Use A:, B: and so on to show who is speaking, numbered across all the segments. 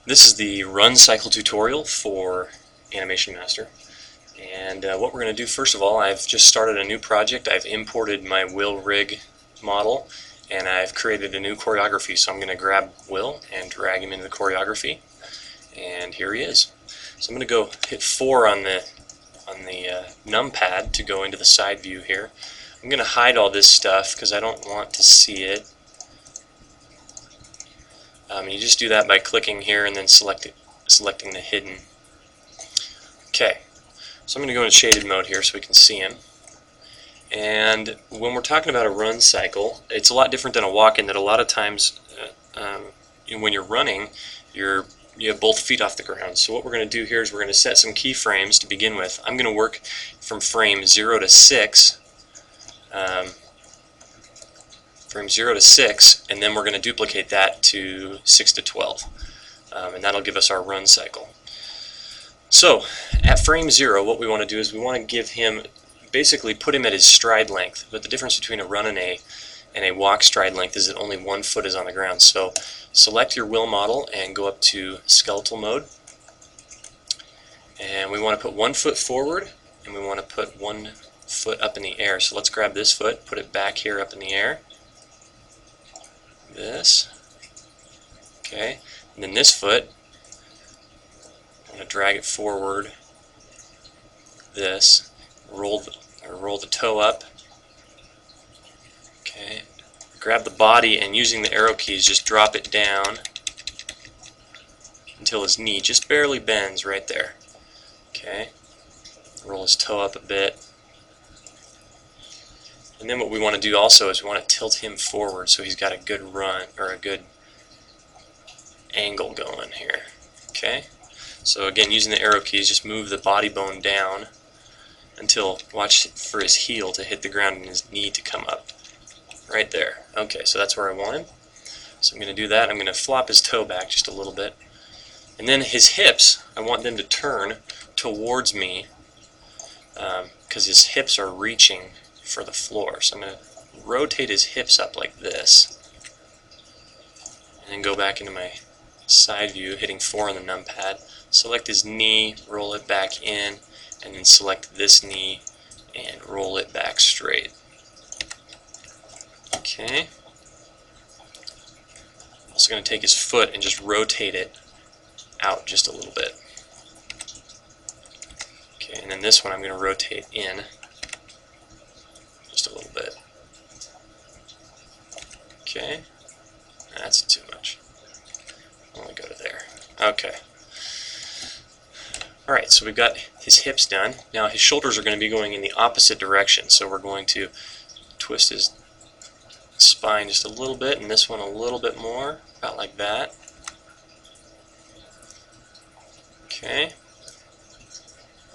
A: This is the run cycle tutorial for Animation Master, and what we're going to do first of all, I've just started a new project. I've imported my Will Rig model and I've created a new choreography, so I'm going to grab Will and drag him into the choreography, and here he is. So I'm going to go hit 4 on the numpad to go into the side view here. I'm going to hide all this stuff because I don't want to see it. You just do that by clicking here and then selecting the hidden. Okay, so I'm going to go into shaded mode here so we can see him. And when we're talking about a run cycle, it's a lot different than a walk in that a lot of times when you're running, you have both feet off the ground. So what we're going to do here is we're going to set some keyframes to begin with. I'm going to work from frame 0 to 6. Frame 0 to 6, and then we're going to duplicate that to 6 to 12, and that'll give us our run cycle. So at frame 0, what we want to do is we want to give him, basically put him at his stride length, but the difference between a run and a walk stride length is that only 1 foot is on the ground. So select your Will model and go up to skeletal mode, and we want to put 1 foot forward and we want to put 1 foot up in the air. So let's grab this foot, put it back here up in the air. This, okay, and then this foot, I'm going to drag it forward, this, roll the toe up, okay, grab the body and using the arrow keys just drop it down until his knee just barely bends right there, okay, roll his toe up a bit. And then what we want to do also is we want to tilt him forward so he's got a good run, or a good angle going here. Okay? So again, using the arrow keys, just move the body bone down until, watch for his heel to hit the ground and his knee to come up. Right there. Okay, so that's where I want him. So I'm going to do that. I'm going to flop his toe back just a little bit. And then his hips, I want them to turn towards me because his hips are reaching for the floor. So I'm going to rotate his hips up like this and then go back into my side view, hitting 4 on the numpad, select his knee, roll it back in, and then select this knee and roll it back straight. Okay. I'm also going to take his foot and just rotate it out just a little bit. Okay, and then this one I'm going to rotate in just a little bit. Okay, that's too much. Only go to there. Okay. Alright, so we've got his hips done. Now his shoulders are going to be going in the opposite direction, so we're going to twist his spine just a little bit, and this one a little bit more, about like that. Okay.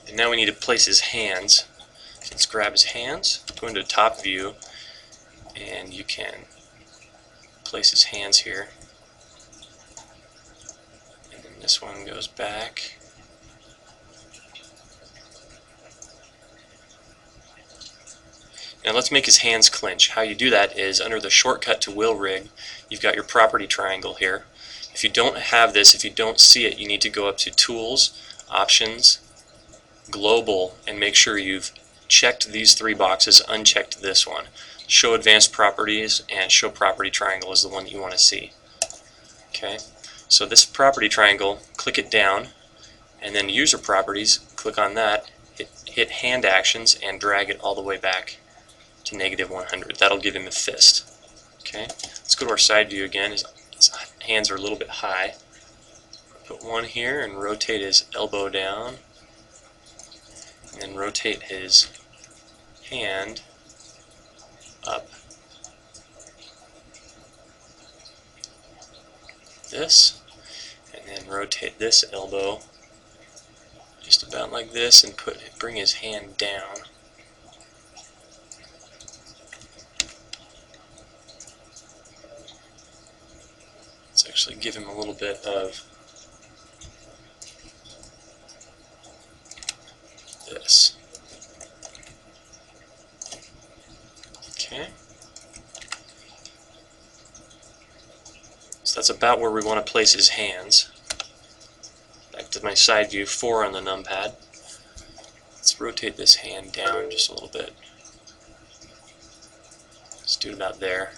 A: And now we need to place his hands. Let's grab his hands, go into top view, and you can place his hands here. And then this one goes back. Now let's make his hands clinch. How you do that is under the shortcut to Will Rig, you've got your property triangle here. If you don't have this, if you don't see it, you need to go up to Tools, Options, Global, and make sure you've checked these 3 boxes, unchecked this one. Show Advanced Properties and Show Property Triangle is the one that you want to see. Okay, so this property triangle, click it down, and then User Properties, click on that, hit Hand Actions, and drag it all the way back to -100. That'll give him a fist. Okay, let's go to our side view again. His hands are a little bit high. Put one here and rotate his elbow down, and then rotate his hand up. This, and then rotate this elbow just about like this and bring his hand down. Let's actually give him a little bit of this. Okay. So that's about where we want to place his hands. to my side view, 4 on the numpad. Let's rotate this hand down just a little bit. Let's do it about there.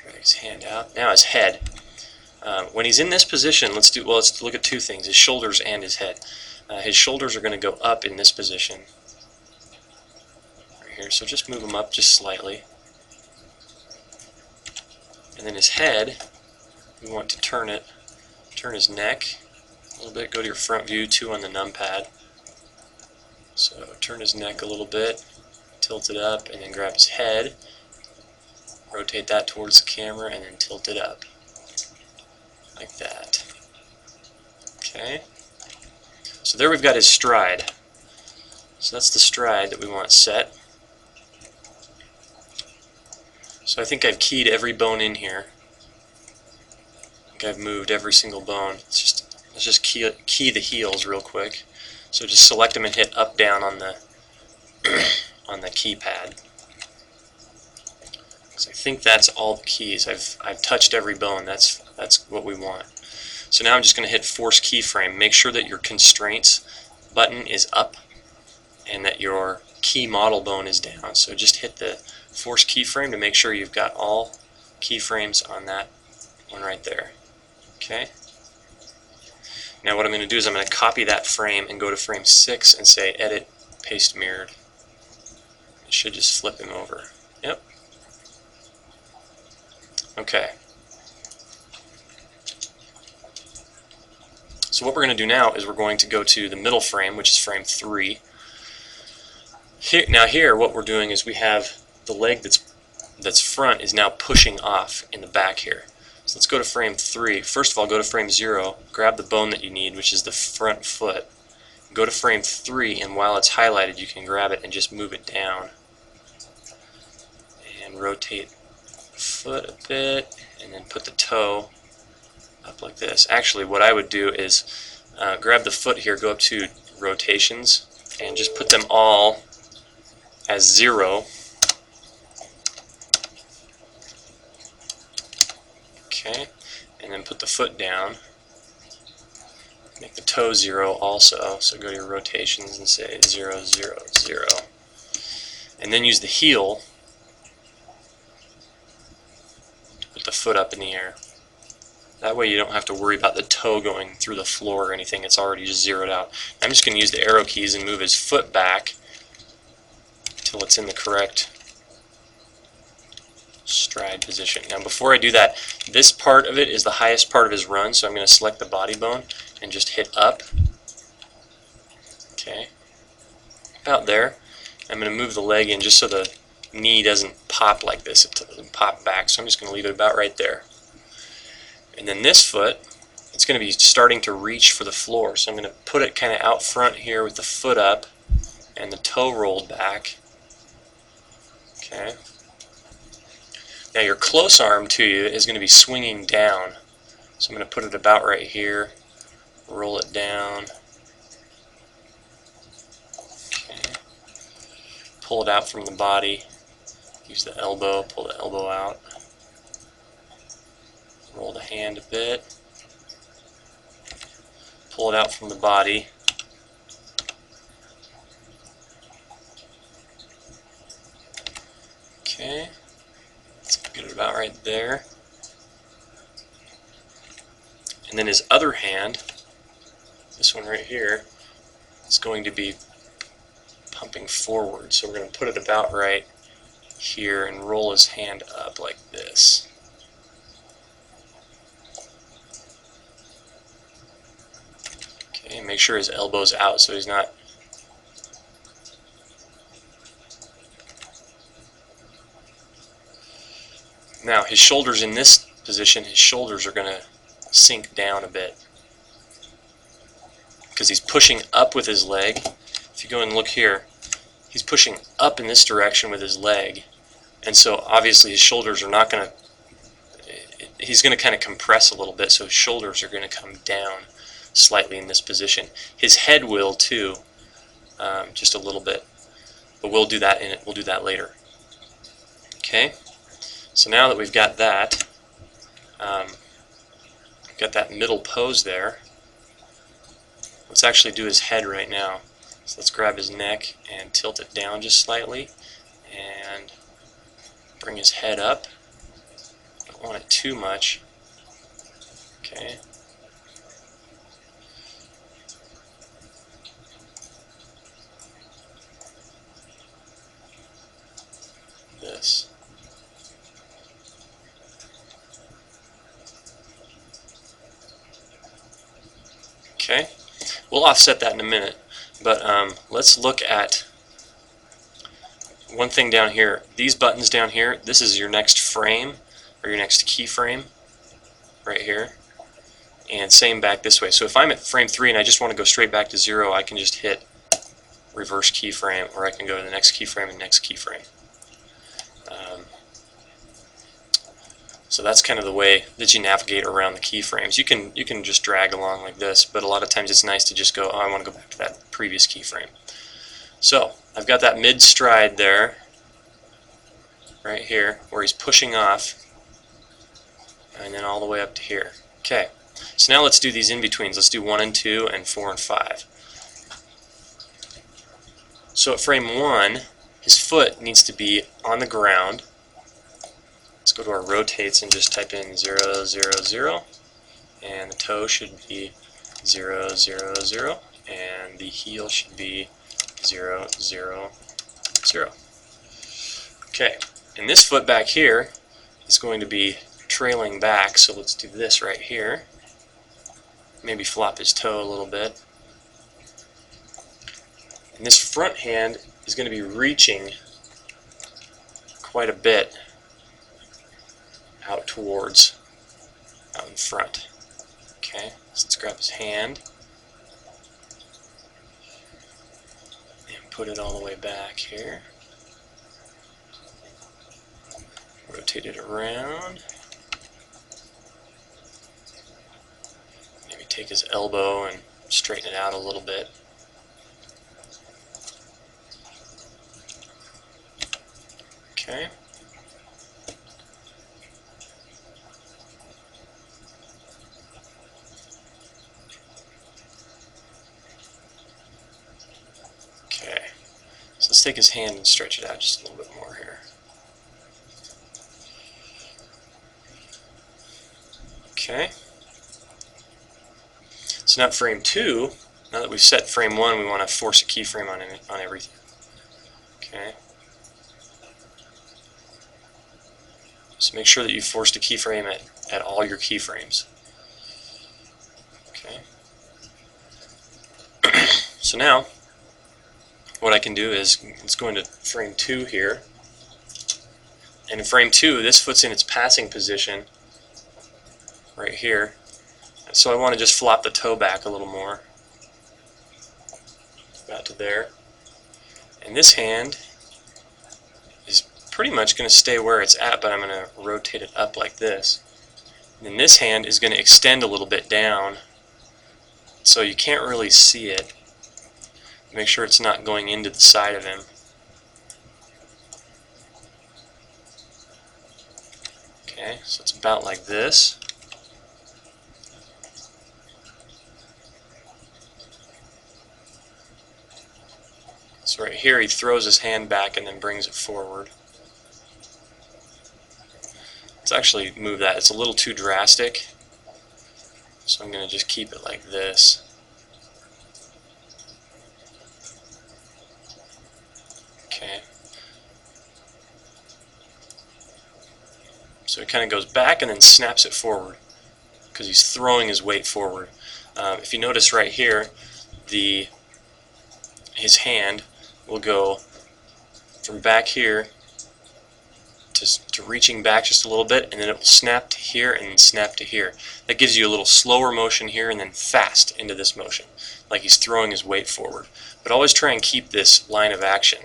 A: Drag his hand out. Now his head. When he's in this position, let's look at two things: his shoulders and his head. His shoulders are going to go up in this position right here, so just move them up just slightly. And then his head, we want to turn his neck a little bit. Go to your front view, 2 on the numpad. So turn his neck a little bit, tilt it up, and then grab his head, rotate that towards the camera, and then tilt it up like that. Okay, so there we've got his stride. So that's the stride that we want set. So I think I've keyed every bone in here. I think I've moved every single bone. Let's just key the heels real quick. So just select them and hit up down on the on the keypad. So I think that's all the keys. I've touched every bone. That's what we want. So now I'm just going to hit force keyframe. Make sure that your constraints button is up and that your key model bone is down. So just hit the force keyframe to make sure you've got all keyframes on that one right there. Okay. Now what I'm going to do is I'm going to copy that frame and go to frame 6 and say edit paste mirrored. It should just flip him over. Yep. Okay. So what we're going to do now is we're going to go to the middle frame, which is frame 3. Here what we're doing is we have the leg that's front is now pushing off in the back here. So let's go to frame 3. First of all, go to frame 0, grab the bone that you need, which is the front foot. Go to frame 3, and while it's highlighted, you can grab it and just move it down. And rotate the foot a bit, and then put the toe up like this. Actually, what I would do is grab the foot here, go up to rotations, and just put them all as 0. Okay, and then put the foot down. Make the toe 0 also. So go to your rotations and say 0, 0, 0. And then use the heel to put the foot up in the air. That way you don't have to worry about the toe going through the floor or anything. It's already just zeroed out. I'm just going to use the arrow keys and move his foot back until it's in the correct stride position. Now before I do that, this part of it is the highest part of his run, so I'm going to select the body bone and just hit up. Okay, about there. I'm going to move the leg in just so the knee doesn't pop like this. It doesn't pop back, so I'm just going to leave it about right there. And then this foot, it's going to be starting to reach for the floor, so I'm going to put it kind of out front here with the foot up and the toe rolled back. Okay. Now your close arm to you is going to be swinging down. So I'm going to put it about right here, roll it down, okay. Pull it out from the body, use the elbow, pull the elbow out, roll the hand a bit, pull it out from the body, okay. Get it about right there. And then his other hand, this one right here, is going to be pumping forward. So we're going to put it about right here and roll his hand up like this. Okay, make sure his elbow's out so he's not Now his shoulders in this position, his shoulders are going to sink down a bit because he's pushing up with his leg. If you go and look here, he's pushing up in this direction with his leg, and so obviously his shoulders are not going to, he's going to kind of compress a little bit, so his shoulders are going to come down slightly in this position. His head will too, just a little bit, but we'll do that later. Okay. So now that we've got that middle pose there, Let's actually do his head right now. So let's grab his neck and tilt it down just slightly and bring his head up. Don't want it too much. Okay. This. Okay. We'll offset that in a minute, but let's look at one thing down here. These buttons down here, this is your next frame or your next keyframe right here, and same back this way. So if I'm at frame 3 and I just want to go straight back to 0, I can just hit reverse keyframe, or I can go to the next keyframe and next keyframe. So that's kind of the way that you navigate around the keyframes. You can just drag along like this, but a lot of times it's nice to just go, oh, I want to go back to that previous keyframe. So I've got that mid stride there, right here, where he's pushing off, and then all the way up to here. Okay, so now let's do these in-betweens. Let's do 1 and 2 and 4 and 5. So at frame 1, his foot needs to be on the ground. Let's go to our rotates and just type in 0, 0, 0, and the toe should be 0, 0, 0, and the heel should be 0, 0, 0. Okay, and this foot back here is going to be trailing back, so let's do this right here. Maybe flop his toe a little bit. And this front hand is going to be reaching quite a bit out towards, out in front. Okay, so let's grab his hand and put it all the way back here. Rotate it around. Maybe take his elbow and straighten it out a little bit. Okay. Okay. So let's take his hand and stretch it out just a little bit more here. Okay. So now frame 2, now that we've set frame 1, we want to force a keyframe on everything. Okay. So make sure that you forced a keyframe at all your keyframes. Okay. So now, what I can do is, let's go into frame 2 here. And in frame 2, this foot's in its passing position right here. So I want to just flop the toe back a little more. About to there. And this hand is pretty much going to stay where it's at, but I'm going to rotate it up like this. And then this hand is going to extend a little bit down, so you can't really see it. Make sure it's not going into the side of him. Okay, so it's about like this. So right here he throws his hand back and then brings it forward. Let's actually move that. It's a little too drastic. So I'm going to just keep it like this. Okay. So it kind of goes back and then snaps it forward because he's throwing his weight forward. If you notice right here, his hand will go from back here to reaching back just a little bit, and then it will snap to here and then snap to here. That gives you a little slower motion here and then fast into this motion, like he's throwing his weight forward. But always try and keep this line of action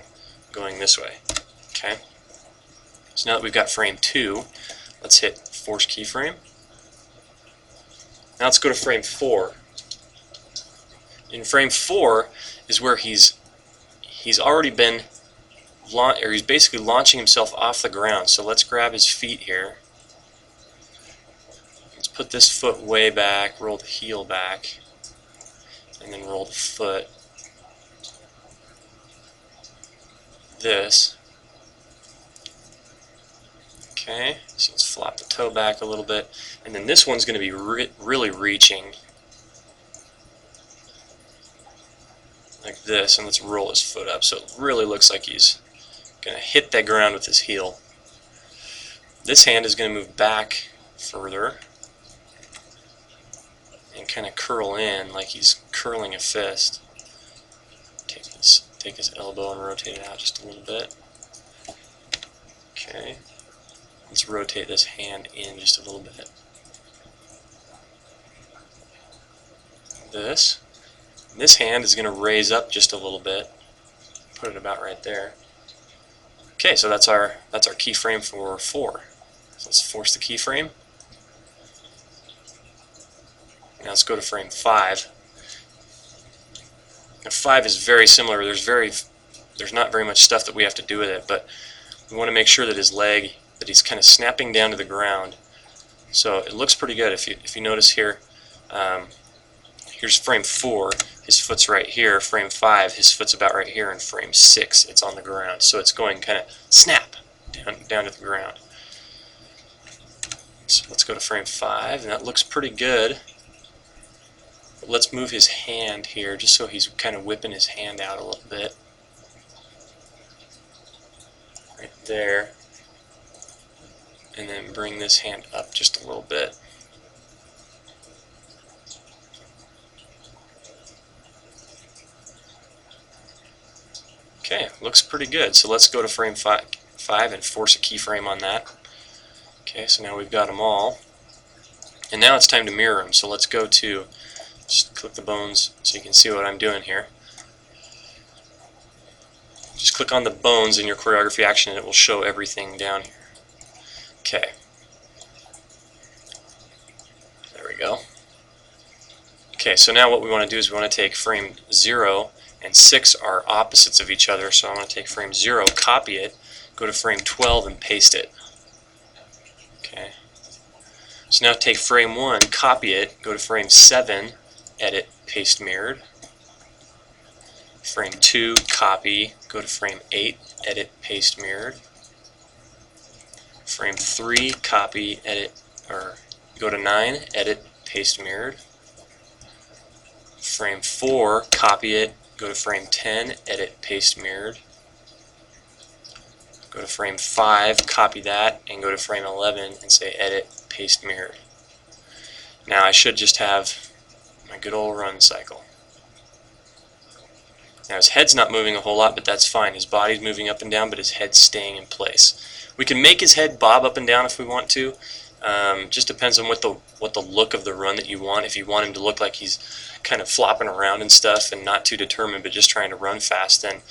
A: going this way. Okay. So now that we've got frame 2, let's hit force keyframe. Now let's go to frame 4. In frame 4 is where he's already been, or he's basically launching himself off the ground. So let's grab his feet here. Let's put this foot way back, roll the heel back, and then roll the foot. This. Okay, so let's flop the toe back a little bit, and then this one's going to be really reaching like this, and let's roll his foot up so it really looks like he's going to hit that ground with his heel. This hand is going to move back further and kind of curl in like he's curling a fist. Take his elbow and rotate it out just a little bit. Okay. Let's rotate this hand in just a little bit. This hand is going to raise up just a little bit. Put it about right there. Okay, so that's our keyframe for 4. So let's force the keyframe. Now let's go to frame 5. Now 5 is very similar. There's not very much stuff that we have to do with it, but we want to make sure that his leg, that he's kind of snapping down to the ground. So it looks pretty good. If you notice here, here's frame 4, his foot's right here. Frame 5, his foot's about right here. And frame 6, it's on the ground. So it's going kind of snap down to the ground. So let's go to frame 5, and that looks pretty good. But let's move his hand here just so he's kind of whipping his hand out a little bit. Right there. And then bring this hand up just a little bit. Okay, looks pretty good. So let's go to frame 5 and force a keyframe on that. Okay, so now we've got them all. And now it's time to mirror them. So let's go to, just click the bones so you can see what I'm doing here. Just click on the bones in your choreography action and it will show everything down here. Okay. There we go. Okay, so now what we want to do is we want to take frame 0 and 6 are opposites of each other, so I want to take frame 0, copy it, go to frame 12 and paste it. Okay. So now take frame 1, copy it, go to frame 7, edit, paste mirrored. Frame 2, copy, go to frame 8, edit, paste mirrored. Frame 3, copy, edit, or go to 9, edit, paste mirrored. Frame 4, copy it, go to frame 10, edit, paste mirrored. Go to frame 5, copy that, and go to frame 11 and say edit, paste mirrored. Now I should just have my good old run cycle. Now his head's not moving a whole lot, but that's fine. His body's moving up and down, but his head's staying in place. We can make his head bob up and down if we want to. Just depends on what the look of the run that you want. If you want him to look like he's kind of flopping around and stuff and not too determined but just trying to run fast, then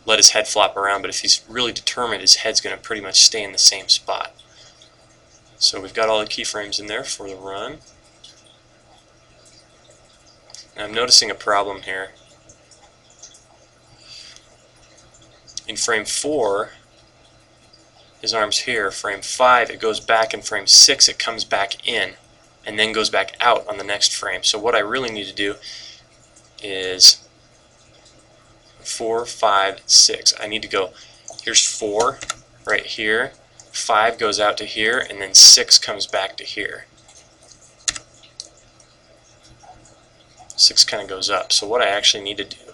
A: let his head flop around. But if he's really determined, his head's going to pretty much stay in the same spot. So we've got all the keyframes in there for the run. Now I'm noticing a problem here. In frame 4, his arm's here. Frame 5, it goes back. In frame 6, it comes back in and then goes back out on the next frame. So what I really need to do is 4, 5, 6. I need to go, here's 4 right here, 5 goes out to here, and then 6 comes back to here. 6 kind of goes up. So what I actually need to do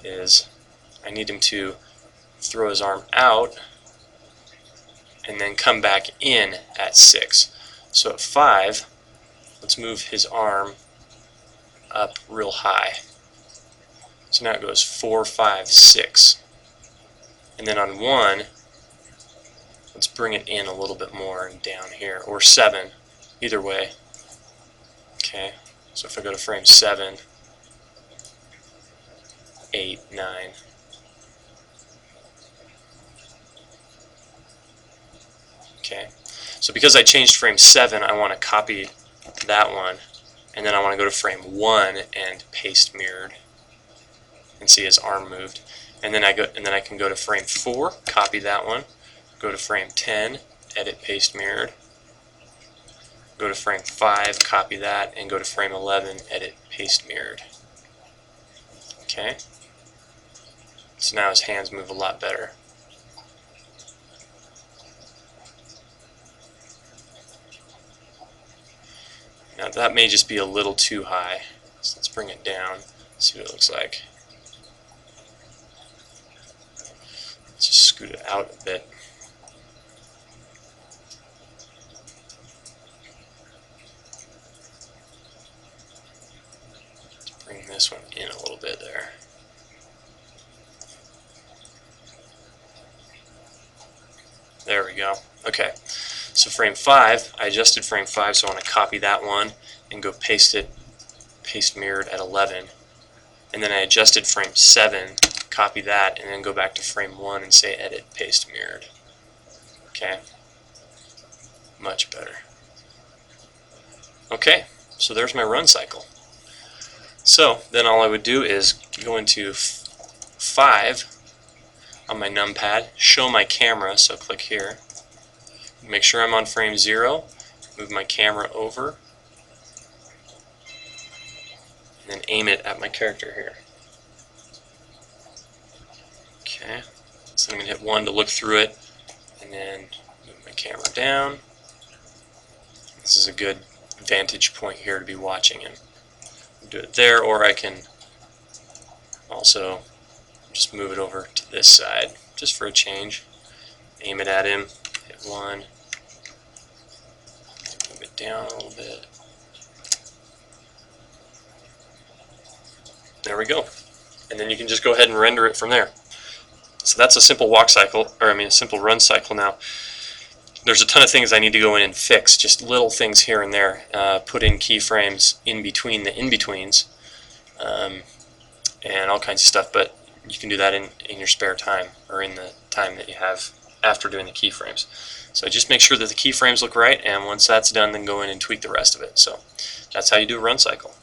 A: is I need him to throw his arm out and then come back in at 6. So at 5, let's move his arm up real high. So now it goes 4, 5, 6. And then on 1, let's bring it in a little bit more and down here, or 7, either way. Okay, so if I go to frame 7, 8, 9. Okay, so because I changed frame 7, I want to copy that one, and then I want to go to frame 1 and paste mirrored, and see his arm moved. And then I can go to frame 4, copy that one, go to frame 10, edit, paste mirrored. Go to frame 5, copy that, and go to frame 11, edit, paste mirrored. Okay. So now his hands move a lot better. Now that may just be a little too high. So let's bring it down, see what it looks like. Let's just scoot it out a bit. Let's bring this one in a little bit there. There we go. Okay, so frame 5, I adjusted frame 5, so I want to copy that one and go paste it, paste mirrored at 11. And then I adjusted frame 7, copy that, and then go back to frame 1 and say edit, paste mirrored. Okay, much better. Okay, so there's my run cycle. So then all I would do is go into 5 on my numpad, show my camera, so click here, make sure I'm on frame 0, move my camera over, and then aim it at my character here. Okay, so I'm going to hit 1 to look through it, and then move my camera down. This is a good vantage point here to be watching him. Do it there, or I can also just move it over to this side, just for a change. Aim it at him, hit 1, move it down a little bit. There we go. And then you can just go ahead and render it from there. So that's a simple walk cycle, or a simple run cycle. Now, there's a ton of things I need to go in and fix, just little things here and there. Put in keyframes in between the in-betweens, and all kinds of stuff, but you can do that in your spare time, or in the time that you have after doing the keyframes. So just make sure that the keyframes look right, and once that's done, then go in and tweak the rest of it. So that's how you do a run cycle.